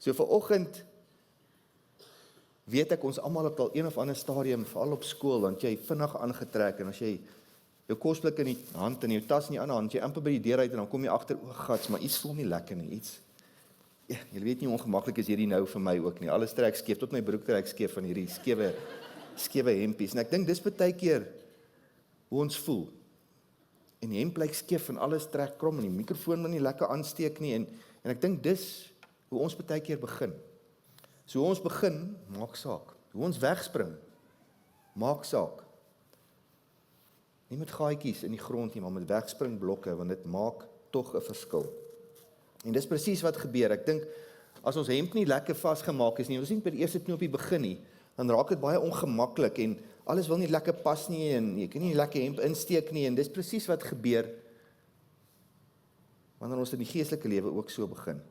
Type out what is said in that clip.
So vanoggend weet ek ons almal op al een of ander stadium, veral op skool, want jy vinnig aangetrek en as jy jou kosblik in die hand en jou tas in die ander hand, jy amper by die deur uit en dan kom jy agter, o gats, maar iets voel nie lekker nie, iets. Ja, jy weet nie, ongemaklik is hierdie nou vir my ook nie. Alles trek skeef, tot my broek trek skeef van hierdie skewe hempies. En ek dink dis baie keer hoe ons voel. En die hemp lyk skeef en alles trek krom en die mikrofoon moet nie lekker aansteek nie en ek dink dis hoe ons baie keer begin. So hoe ons begin, maak saak. Hoe ons wegspring, maak saak. Nie met gaatjies in die grond nie, maar met wegspringblokke, want dit maak tog 'n verskil. En dis presies wat gebeur. Ek dink, as ons hemp nie lekker vasgemaak is nie, ons nie by die eerste knoopie begin nie, dan raak dit baie ongemaklik en alles wil nie lekker pas nie en jy kan nie lekker hemp insteek nie en dis presies wat gebeur wanneer ons in die geestelike lewe ook so begin.